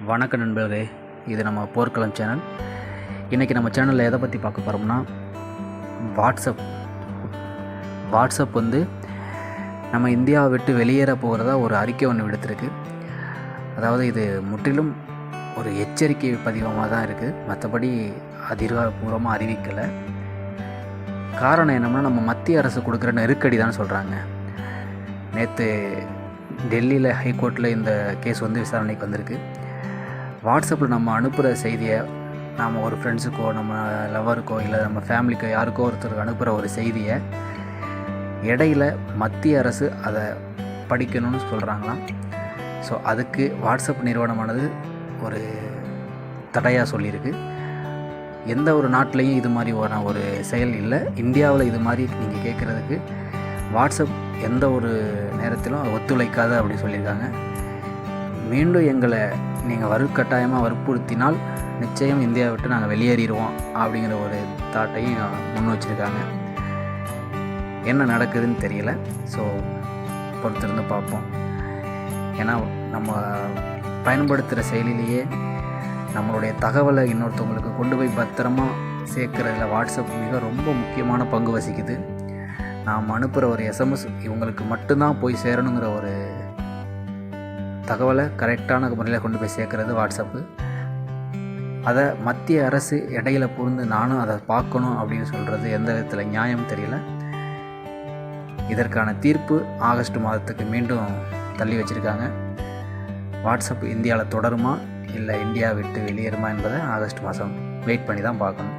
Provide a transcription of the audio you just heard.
வணக்க நண்பர்களே, இது நம்ம போர்க்களம் சேனல். இன்றைக்கி நம்ம சேனலில் எதை பற்றி பார்க்க போகிறோம்னா, வாட்ஸ்அப் வந்து நம்ம இந்தியாவை விட்டு வெளியேற போகிறதா ஒரு அறிக்கை ஒன்று விடுத்திருக்கு. அதாவது இது முற்றிலும் ஒரு எச்சரிக்கை பதிவமாக தான் இருக்குது, மற்றபடி அதிகாரப்பூர்வமாக அறிவிக்கலை. காரணம் என்னென்னா, நம்ம மத்திய அரசு கொடுக்குற நெருக்கடி தான் சொல்கிறாங்க. நேற்று டெல்லியில் ஹைகோர்ட்டில் இந்த கேஸ் வந்து விசாரணைக்கு வந்திருக்கு. வாட்ஸ்அப்பில் நம்ம அனுப்புகிற செய்தியை நாம் ஒரு ஃப்ரெண்ட்ஸுக்கோ, நம்ம லவருக்கோ, இல்லை நம்ம ஃபேமிலிக்கோ, யாருக்கோ ஒருத்தருக்கு அனுப்புகிற ஒரு செய்தியை இடையில் மத்திய அரசு அதை படிக்கணும்னு சொல்கிறாங்களாம். ஸோ அதுக்கு வாட்ஸ்அப் நிறுவனமானது ஒரு தடையாக சொல்லியிருக்கு. எந்த ஒரு நாட்டிலையும் இது மாதிரி ஒரு செயல் இல்லை. இந்தியாவில் இது மாதிரி நீங்கள் கேட்குறதுக்கு வாட்ஸ்அப் எந்த ஒரு நேரத்திலும் ஒத்துழைக்காது அப்படி சொல்லியிருக்காங்க. மீண்டும் எங்களை நீங்கள் வலுக்கட்டாயமாக வற்புறுத்தினால் நிச்சயம் இந்தியாவை விட்டு நாங்கள் வெளியேறிடுவோம் அப்படிங்கிற ஒரு தாட்டையும் முன் வச்சுருக்காங்க. என்ன நடக்குதுன்னு தெரியல. ஸோ பொறுத்திருந்து பார்ப்போம். ஏன்னா நம்ம பயன்படுத்துகிற செயலிலேயே நம்மளுடைய தகவலை இன்னொருத்தவங்களுக்கு கொண்டு போய் பத்திரமா சேர்க்குறதுல வாட்ஸ்அப் ரொம்ப முக்கியமான பங்கு வசிக்குது. நாம் அனுப்புகிற ஒரு எஸ்எம்எஸ் இவங்களுக்கு மட்டும்தான் போய் சேரணுங்கிற ஒரு தகவலை கரெக்டான முறையில் கொண்டு போய் சேர்க்குறது வாட்ஸ்அப்பு. அதை மத்திய அரசு இடையில புரிந்து நானும் அதை பார்க்கணும் அப்படின்னு சொல்கிறது எந்த விதத்தில் நியாயம் தெரியல. இதற்கான தீர்ப்பு ஆகஸ்ட் மாதத்துக்கு மீண்டும் தள்ளி வச்சுருக்காங்க. வாட்ஸ்அப் இந்தியாவில் தொடருமா இல்லை இந்தியா விட்டு வெளியேறுமா என்பதை ஆகஸ்ட் மாதம் வெயிட் பண்ணி தான் பார்க்கணும்.